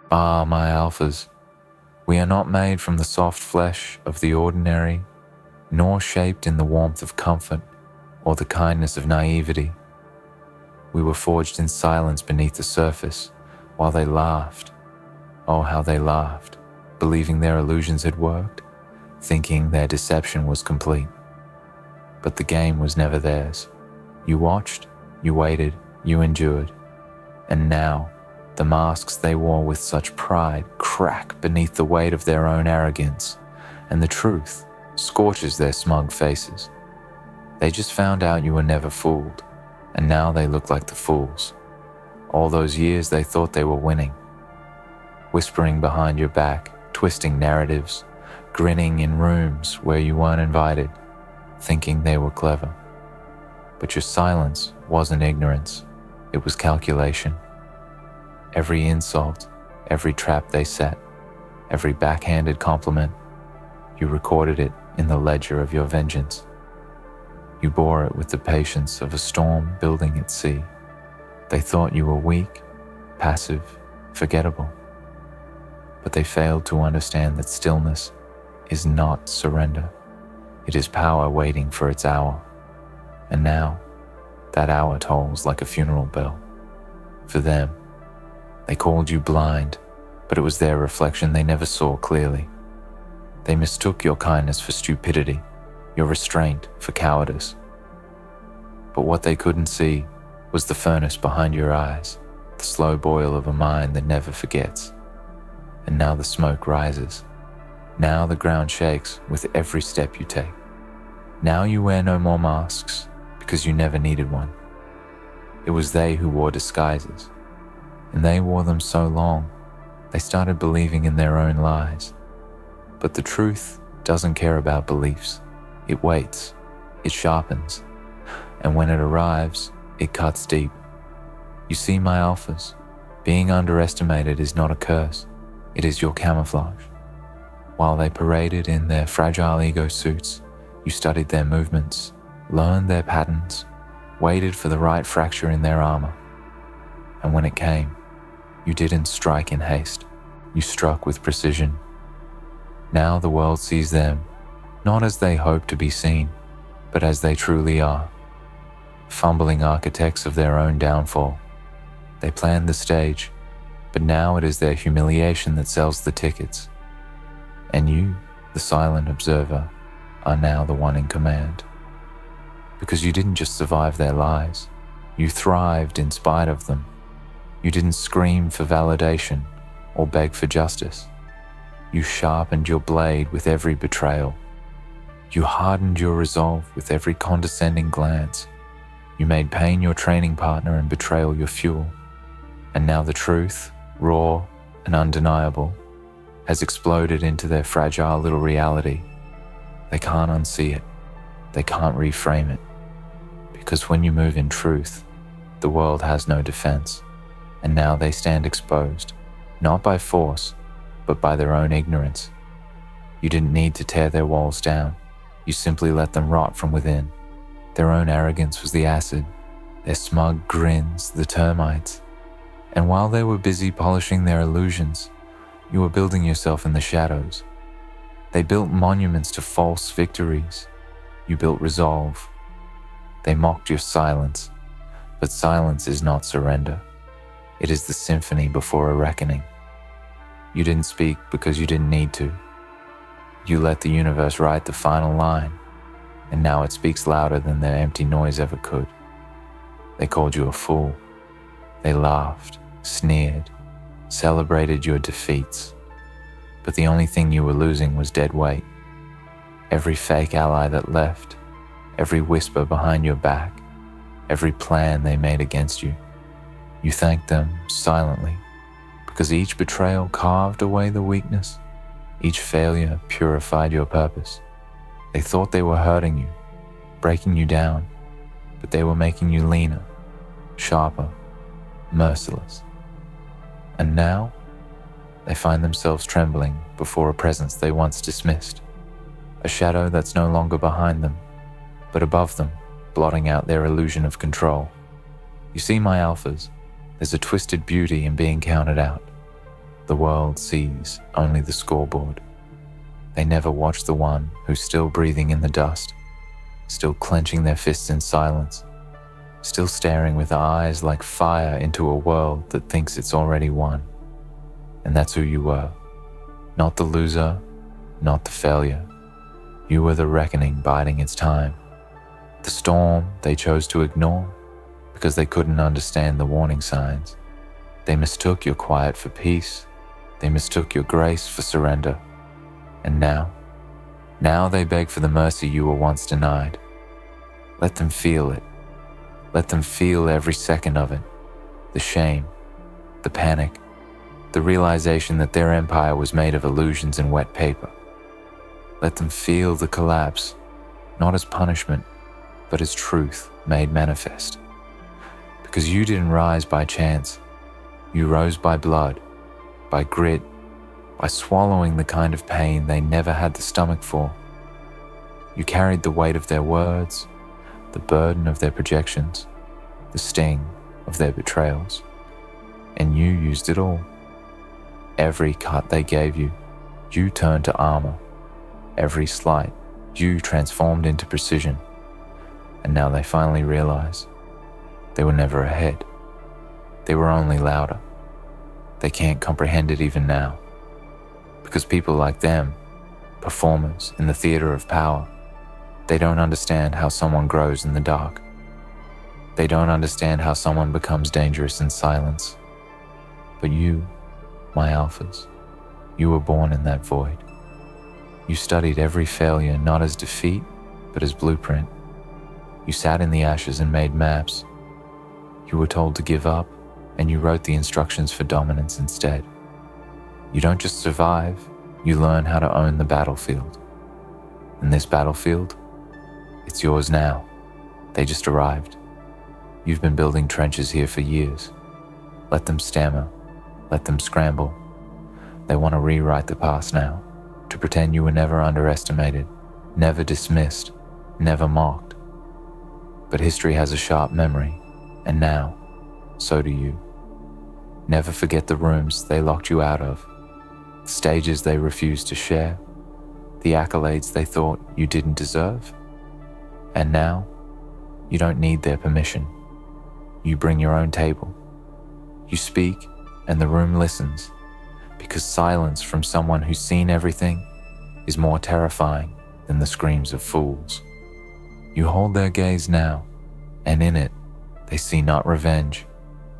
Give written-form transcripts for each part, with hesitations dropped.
Ah, my alphas, we are not made from the soft flesh of the ordinary, nor shaped in the warmth of comfort or the kindness of naivety. We were forged in silence beneath the surface, while they laughed. Oh, how they laughed, believing their illusions had worked, thinking their deception was complete. But the game was never theirs. You watched, you waited, you endured. And now, the masks they wore with such pride crack beneath the weight of their own arrogance, and the truth scorches their smug faces. They just found out you were never fooled, and now they look like the fools. All those years they thought they were winning, whispering behind your back, twisting narratives, grinning in rooms where you weren't invited, thinking they were clever. But your silence wasn't ignorance, it was calculation. Every insult, every trap they set, every backhanded compliment, you recorded it in the ledger of your vengeance. You bore it with the patience of a storm building at sea. They thought you were weak, passive, forgettable. But they failed to understand that stillness is not surrender. It is power waiting for its hour. And now, that hour tolls like a funeral bell. For them, they called you blind, but it was their reflection they never saw clearly. They mistook your kindness for stupidity, your restraint for cowardice. But what they couldn't see was the furnace behind your eyes, the slow boil of a mind that never forgets. And now the smoke rises. Now the ground shakes with every step you take. Now you wear no more masks because you never needed one. It was they who wore disguises, and they wore them so long, they started believing in their own lies. But the truth doesn't care about beliefs. It waits, it sharpens, and when it arrives, it cuts deep. You see, my alphas, being underestimated is not a curse, it is your camouflage. While they paraded in their fragile ego suits, you studied their movements, learned their patterns, waited for the right fracture in their armor. And when it came, you didn't strike in haste, you struck with precision. Now the world sees them, not as they hope to be seen, but as they truly are. Fumbling architects of their own downfall. They planned the stage, but now it is their humiliation that sells the tickets. And you, the silent observer, are now the one in command. Because you didn't just survive their lies, you thrived in spite of them. You didn't scream for validation or beg for justice. You sharpened your blade with every betrayal. You hardened your resolve with every condescending glance. You made pain your training partner and betrayal your fuel. And now the truth, raw and undeniable, has exploded into their fragile little reality. They can't unsee it. They can't reframe it. Because when you move in truth, the world has no defense. And now they stand exposed, not by force, but by their own ignorance. You didn't need to tear their walls down. You simply let them rot from within. Their own arrogance was the acid, their smug grins the termites. And while they were busy polishing their illusions, you were building yourself in the shadows. They built monuments to false victories. You built resolve. They mocked your silence, but silence is not surrender. It is the symphony before a reckoning. You didn't speak because you didn't need to. You let the universe write the final line, and now it speaks louder than their empty noise ever could. They called you a fool. They laughed, sneered, celebrated your defeats. But the only thing you were losing was dead weight. Every fake ally that left, every whisper behind your back, every plan they made against you. You thanked them silently, because each betrayal carved away the weakness. Each failure purified your purpose. They thought they were hurting you, breaking you down, but they were making you leaner, sharper, merciless. And now, they find themselves trembling before a presence they once dismissed, a shadow that's no longer behind them, but above them, blotting out their illusion of control. You see, my alphas, there's a twisted beauty in being counted out. The world sees only the scoreboard. They never watch the one who's still breathing in the dust, still clenching their fists in silence, still staring with eyes like fire into a world that thinks it's already won. And that's who you were. Not the loser, not the failure. You were the reckoning biding its time. The storm they chose to ignore because they couldn't understand the warning signs. They mistook your quiet for peace. They mistook your grace for surrender. And now they beg for the mercy you were once denied. Let them feel it. Let them feel every second of it. The shame, the panic, the realization that their empire was made of illusions and wet paper. Let them feel the collapse, not as punishment, but as truth made manifest. Because you didn't rise by chance. You rose by blood, by grit, by swallowing the kind of pain they never had the stomach for. You carried the weight of their words, the burden of their projections, the sting of their betrayals. And you used it all. Every cut they gave you, you turned to armor. Every slight, you transformed into precision. And now they finally realize they were never ahead. They were only louder. They can't comprehend it even now. Because people like them, performers in the theater of power, they don't understand how someone grows in the dark. They don't understand how someone becomes dangerous in silence. But you, my alphas, you were born in that void. You studied every failure not as defeat, but as blueprint. You sat in the ashes and made maps. You were told to give up, and you wrote the instructions for dominance instead. You don't just survive, you learn how to own the battlefield. And this battlefield, it's yours now. They just arrived. You've been building trenches here for years. Let them stammer, let them scramble. They want to rewrite the past now, to pretend you were never underestimated, never dismissed, never mocked. But history has a sharp memory, and now, so do you. Never forget the rooms they locked you out of, the stages they refused to share, the accolades they thought you didn't deserve. And now, you don't need their permission. You bring your own table. You speak, and the room listens, because silence from someone who's seen everything is more terrifying than the screams of fools. You hold their gaze now, and in it, they see not revenge,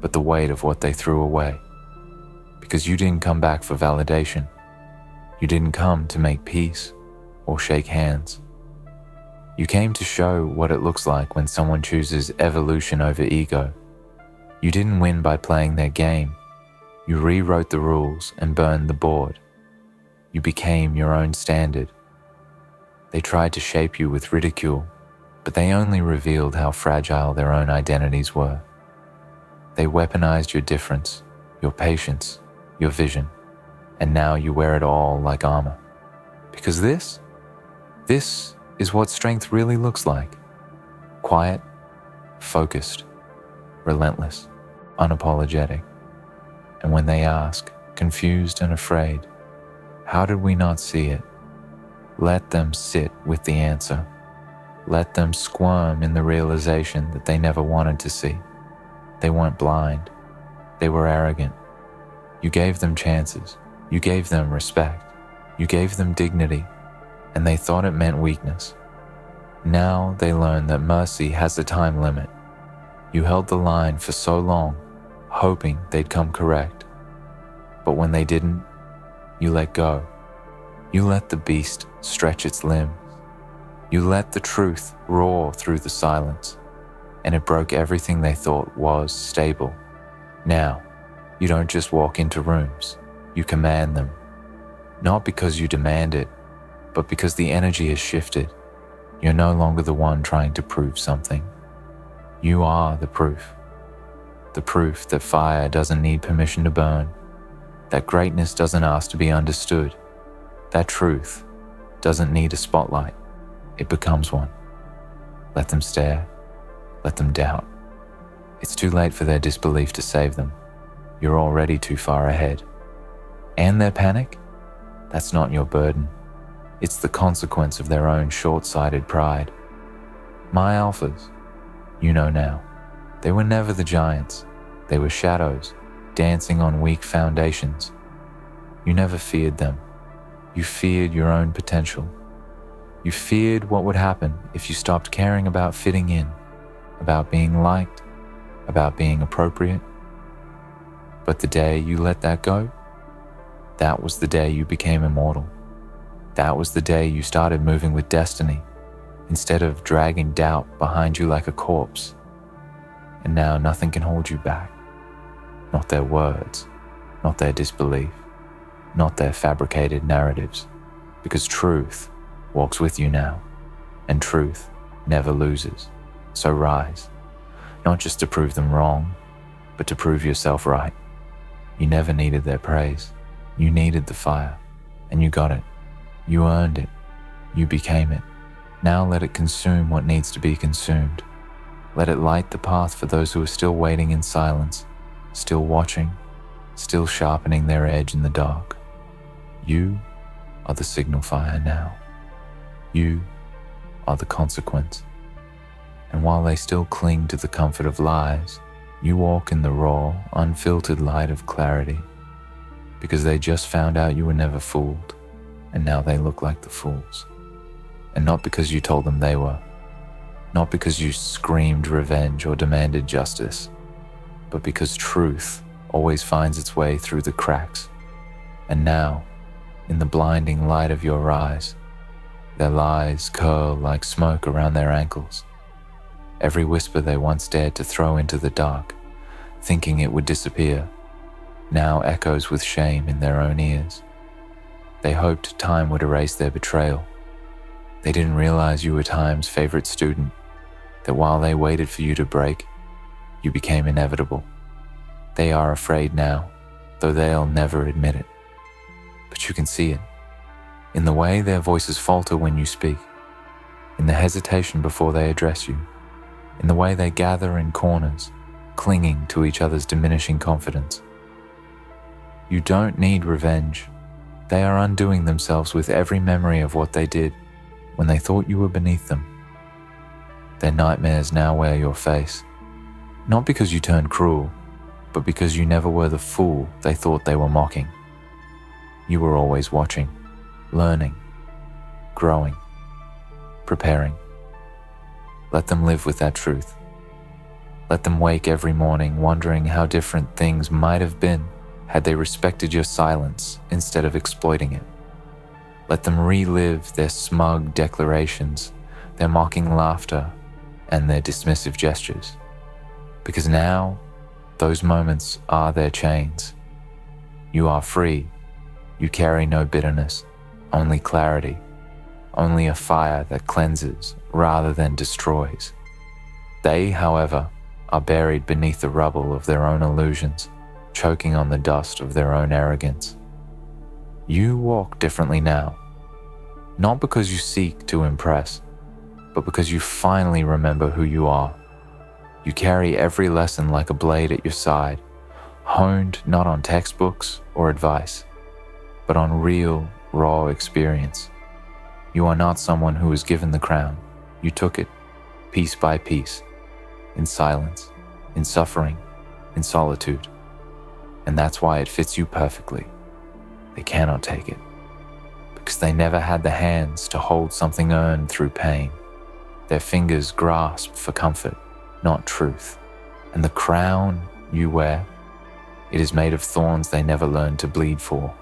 but the weight of what they threw away. Because you didn't come back for validation. You didn't come to make peace or shake hands. You came to show what it looks like when someone chooses evolution over ego. You didn't win by playing their game. You rewrote the rules and burned the board. You became your own standard. They tried to shape you with ridicule, but they only revealed how fragile their own identities were. They weaponized your difference, your patience, your vision, and now you wear it all like armor. Because this is what strength really looks like. Quiet, focused, relentless, unapologetic. And when they ask, confused and afraid, how did we not see it? Let them sit with the answer. Let them squirm in the realization that they never wanted to see. They weren't blind. They were arrogant. You gave them chances. You gave them respect. You gave them dignity, and they thought it meant weakness. Now they learn that mercy has a time limit. You held the line for so long, hoping they'd come correct. But when they didn't, you let go. You let the beast stretch its limbs. You let the truth roar through the silence, and it broke everything they thought was stable. Now, you don't just walk into rooms, you command them. Not because you demand it, but because the energy has shifted. You're no longer the one trying to prove something. You are the proof. The proof that fire doesn't need permission to burn, that greatness doesn't ask to be understood, that truth doesn't need a spotlight, it becomes one. Let them stare, let them doubt. It's too late for their disbelief to save them. You're already too far ahead. and their panic, that's not your burden. It's the consequence of their own short-sighted pride. My alphas, you know now, they were never the giants. They were shadows, dancing on weak foundations. You never feared them. You feared your own potential. You feared what would happen if you stopped caring about fitting in, about being liked, about being appropriate. But the day you let that go, that was the day you became immortal. That was the day you started moving with destiny, instead of dragging doubt behind you like a corpse. And now nothing can hold you back. Not their words, not their disbelief, not their fabricated narratives, because truth walks with you now, and truth never loses. So rise, not just to prove them wrong, but to prove yourself right. You never needed their praise. You needed the fire, and you got it. You earned it. You became it. Now let it consume what needs to be consumed. Let it light the path for those who are still waiting in silence, still watching, still sharpening their edge in the dark. You are the signal fire now. You are the consequence. And while they still cling to the comfort of lies, you walk in the raw, unfiltered light of clarity, because they just found out you were never fooled, and now they look like the fools. And not because you told them they were, not because you screamed revenge or demanded justice, but because truth always finds its way through the cracks. And now, in the blinding light of your eyes, their lies curl like smoke around their ankles. Every whisper they once dared to throw into the dark, thinking it would disappear, now echoes with shame in their own ears. They hoped time would erase their betrayal. They didn't realize you were time's favorite student, that while they waited for you to break, you became inevitable. They are afraid now, though they'll never admit it. But you can see it, in the way their voices falter when you speak, in the hesitation before they address you, in the way they gather in corners, clinging to each other's diminishing confidence. You don't need revenge. They are undoing themselves with every memory of what they did when they thought you were beneath them. Their nightmares now wear your face, not because you turned cruel, but because you never were the fool they thought they were mocking. You were always watching, learning, growing, preparing. Let them live with that truth. Let them wake every morning wondering how different things might have been had they respected your silence instead of exploiting it. Let them relive their smug declarations, their mocking laughter, and their dismissive gestures. Because now, those moments are their chains. You are free. You carry no bitterness, only clarity, only a fire that cleanses rather than destroys. They, however, are buried beneath the rubble of their own illusions, choking on the dust of their own arrogance. You walk differently now, not because you seek to impress, but because you finally remember who you are. You carry every lesson like a blade at your side, honed not on textbooks or advice, but on real, raw experience. You are not someone who was given the crown. You took it, piece by piece, in silence, in suffering, in solitude. And that's why it fits you perfectly. They cannot take it, because they never had the hands to hold something earned through pain. Their fingers grasp for comfort, not truth. And the crown you wear, it is made of thorns they never learned to bleed for.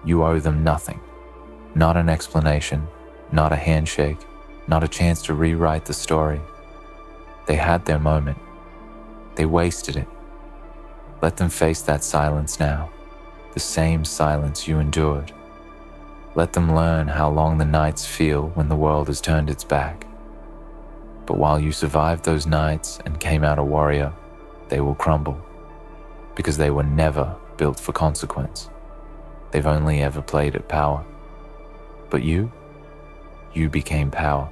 You owe them nothing, not an explanation, not a handshake, not a chance to rewrite the story. They had their moment. They wasted it. Let them face that silence now, the same silence you endured. Let them learn how long the nights feel when the world has turned its back. But while you survived those nights and came out a warrior, they will crumble, because they were never built for consequence. They've only ever played at power. But you became power,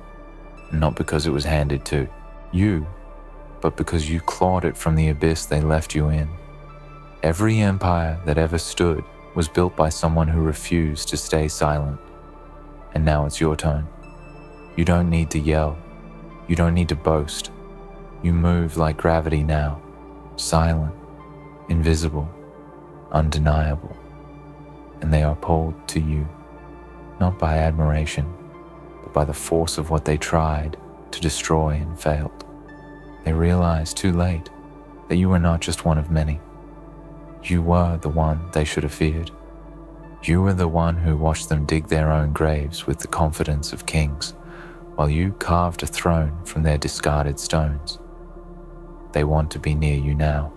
not because it was handed to you, but because you clawed it from the abyss they left you in. Every empire that ever stood was built by someone who refused to stay silent. And now it's your turn. You don't need to yell. You don't need to boast. You move like gravity now, silent, invisible, undeniable. And they are pulled to you, not by admiration, but by the force of what they tried to destroy and failed. They realized too late that you were not just one of many. You were the one they should have feared. You were the one who watched them dig their own graves with the confidence of kings, while you carved a throne from their discarded stones. They want to be near you now.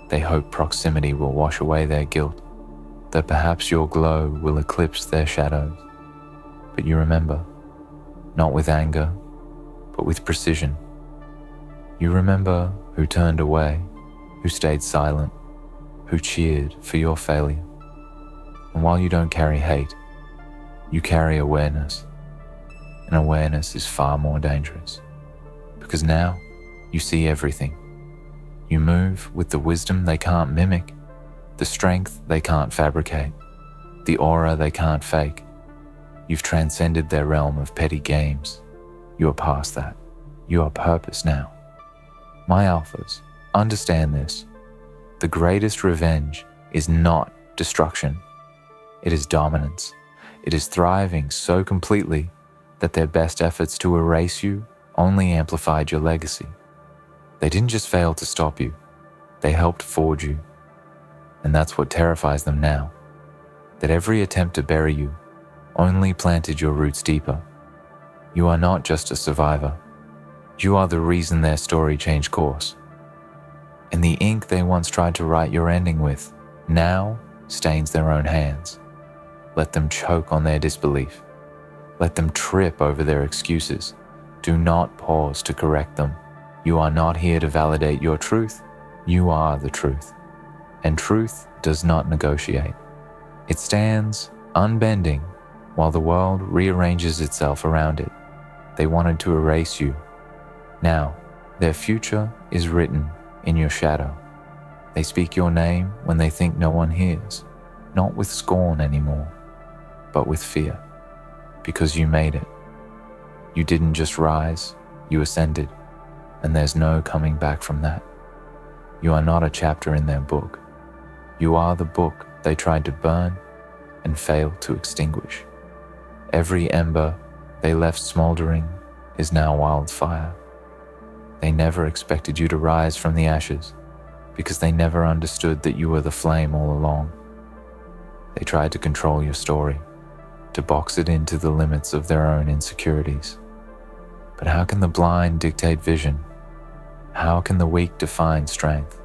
They hope proximity will wash away their guilt, that perhaps your glow will eclipse their shadows. But you remember, not with anger, but with precision. You remember who turned away, who stayed silent, who cheered for your failure. And while you don't carry hate, you carry awareness. And awareness is far more dangerous, because now you see everything. You move with the wisdom they can't mimic, the strength they can't fabricate, the aura they can't fake. You've transcended their realm of petty games. You are past that. You are purpose now. My alphas, understand this. The greatest revenge is not destruction. It is dominance. It is thriving so completely that their best efforts to erase you only amplified your legacy. They didn't just fail to stop you, they helped forge you. And that's what terrifies them now, that every attempt to bury you only planted your roots deeper. You are not just a survivor. You are the reason their story changed course. And the ink they once tried to write your ending with now stains their own hands. Let them choke on their disbelief. Let them trip over their excuses. Do not pause to correct them. You are not here to validate your truth. You are the truth. And truth does not negotiate. It stands unbending while the world rearranges itself around it. They wanted to erase you. Now, their future is written in your shadow. They speak your name when they think no one hears, not with scorn anymore, but with fear, because you made it. You didn't just rise, you ascended, and there's no coming back from that. You are not a chapter in their book. You are the book they tried to burn and failed to extinguish. Every ember they left smoldering is now wildfire. They never expected you to rise from the ashes because they never understood that you were the flame all along. They tried to control your story, to box it into the limits of their own insecurities. But how can the blind dictate vision? How can the weak define strength?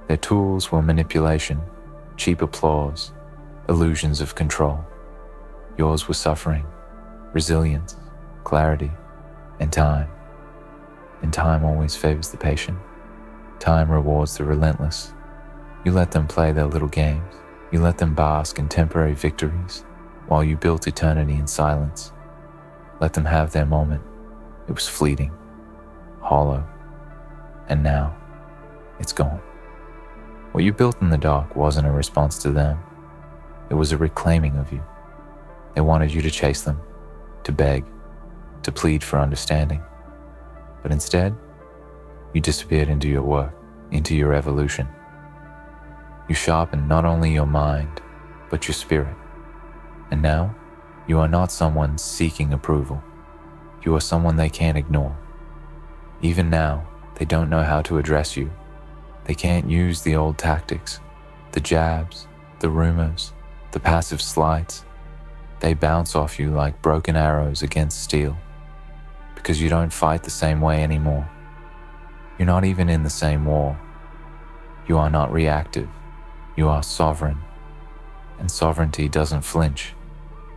Their tools were manipulation, cheap applause, illusions of control. Yours was suffering, resilience, clarity, and time. And time always favors the patient. Time rewards the relentless. You let them play their little games. You let them bask in temporary victories while you built eternity in silence. Let them have their moment. It was fleeting, hollow, and now it's gone. What you built in the dark wasn't a response to them. It was a reclaiming of you. They wanted you to chase them, to beg, to plead for understanding. But instead, you disappeared into your work, into your evolution. You sharpened not only your mind, but your spirit. And now, you are not someone seeking approval. You are someone they can't ignore. Even now, they don't know how to address you. They can't use the old tactics, the jabs, the rumors, the passive slights. They bounce off you like broken arrows against steel, because you don't fight the same way anymore. You're not even in the same war. You are not reactive. You are sovereign. And sovereignty doesn't flinch.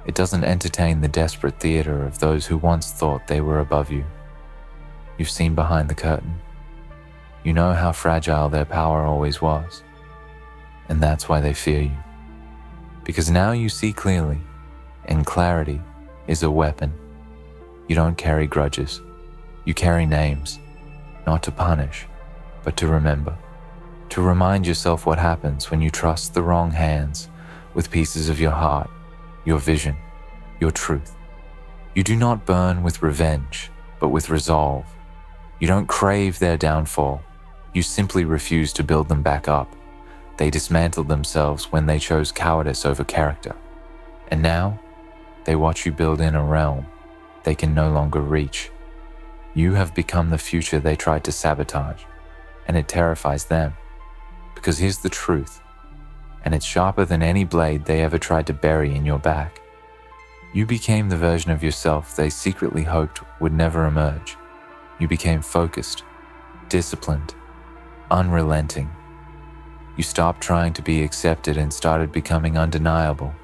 It doesn't entertain the desperate theater of those who once thought they were above you. You've seen behind the curtain. You know how fragile their power always was. And that's why they fear you. Because now you see clearly, and clarity is a weapon. You don't carry grudges. You carry names, not to punish, but to remember. To remind yourself what happens when you trust the wrong hands, with pieces of your heart, your vision, your truth. You do not burn with revenge, but with resolve. You don't crave their downfall. You simply refuse to build them back up. They dismantled themselves when they chose cowardice over character. And now, they watch you build in a realm they can no longer reach. You have become the future they tried to sabotage, and it terrifies them. Because here's the truth, and it's sharper than any blade they ever tried to bury in your back. You became the version of yourself they secretly hoped would never emerge. You became focused, disciplined, unrelenting. You stopped trying to be accepted and started becoming undeniable.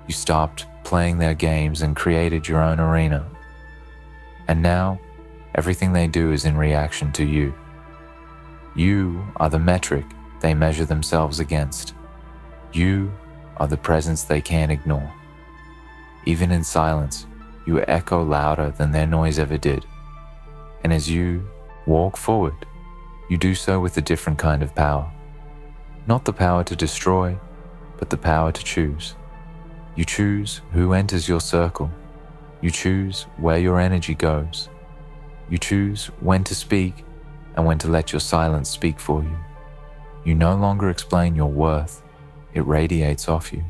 You stopped playing their games and created your own arena. And now, everything they do is in reaction to you. You are the metric they measure themselves against. You are the presence they can't ignore. Even in silence, you echo louder than their noise ever did. And as you walk forward, you do so with a different kind of power. Not the power to destroy, but the power to choose. You choose who enters your circle. You choose where your energy goes. You choose when to speak and when to let your silence speak for you. You no longer explain your worth. It radiates off you.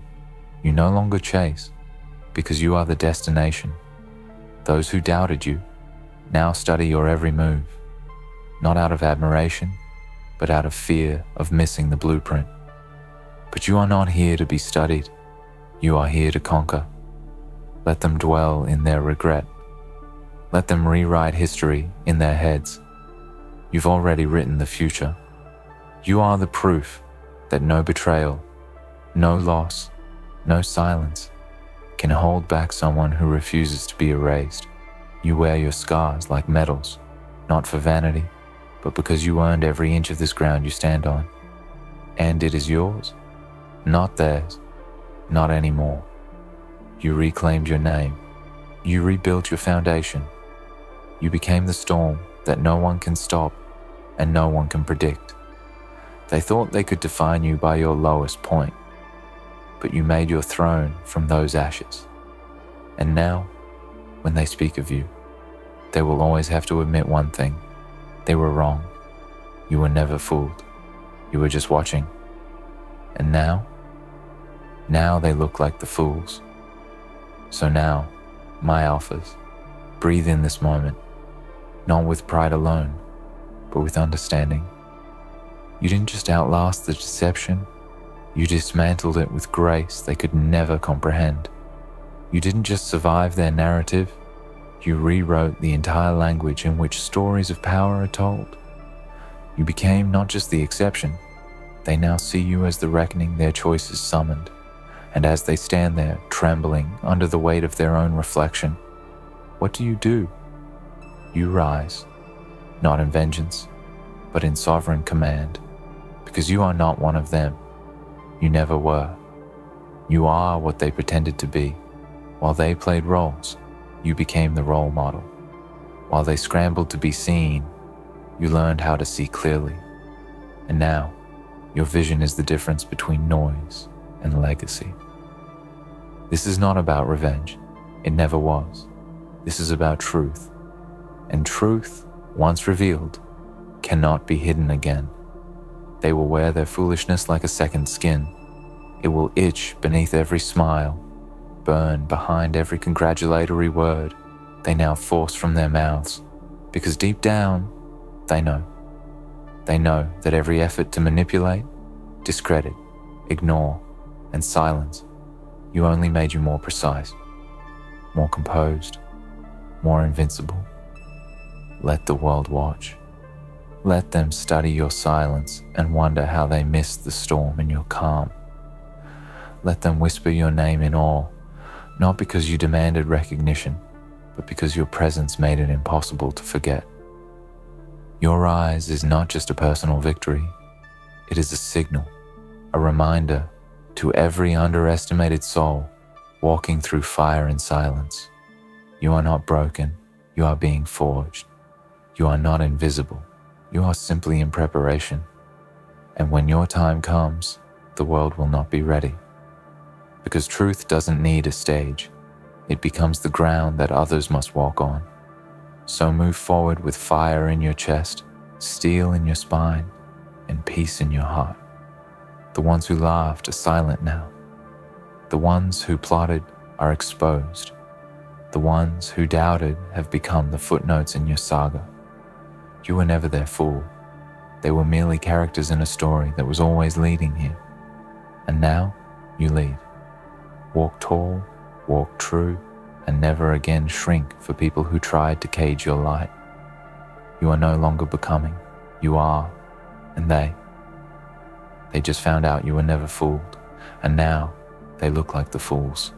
You no longer chase, because you are the destination. Those who doubted you now study your every move, not out of admiration, but out of fear of missing the blueprint. But you are not here to be studied. You are here to conquer. Let them dwell in their regret. Let them rewrite history in their heads. You've already written the future. You are the proof that no betrayal, no loss, no silence can hold back someone who refuses to be erased. You wear your scars like medals, not for vanity, but because you earned every inch of this ground you stand on. And it is yours, not theirs, not anymore. You reclaimed your name. You rebuilt your foundation. You became the storm that no one can stop and no one can predict. They thought they could define you by your lowest point, but you made your throne from those ashes. And now, when they speak of you, they will always have to admit one thing. They were wrong. You were never fooled. You were just watching. And now they look like the fools. So now, my alphas, breathe in this moment, not with pride alone, but with understanding. You didn't just outlast the deception, you dismantled it with grace they could never comprehend. You didn't just survive their narrative, you rewrote the entire language in which stories of power are told. You became not just the exception, they now see you as the reckoning their choices summoned. And as they stand there, trembling under the weight of their own reflection, what do? You rise, not in vengeance, but in sovereign command, because you are not one of them. You never were. You are what they pretended to be. While they played roles, you became the role model. While they scrambled to be seen, you learned how to see clearly. And now, your vision is the difference between noise and legacy. This is not about revenge. It never was. This is about truth. And truth, once revealed, cannot be hidden again. They will wear their foolishness like a second skin. It will itch beneath every smile, burn behind every congratulatory word they now force from their mouths, because deep down, they know. They know that every effort to manipulate, discredit, ignore, and silence you only made you more precise, more composed, more invincible. Let the world watch. Let them study your silence and wonder how they missed the storm in your calm. Let them whisper your name in awe, not because you demanded recognition, but because your presence made it impossible to forget. Your rise is not just a personal victory. It is a signal, a reminder to every underestimated soul walking through fire and silence. You are not broken. You are being forged. You are not invisible. You are simply in preparation. And when your time comes, the world will not be ready. Because truth doesn't need a stage. It becomes the ground that others must walk on. So move forward with fire in your chest, steel in your spine, and peace in your heart. The ones who laughed are silent now. The ones who plotted are exposed. The ones who doubted have become the footnotes in your saga. You were never their fool. They were merely characters in a story that was always leading here. And now, you lead. Walk tall, walk true, and never again shrink for people who tried to cage your light. You are no longer becoming. You are, and they just found out you were never fooled, and now they look like the fools.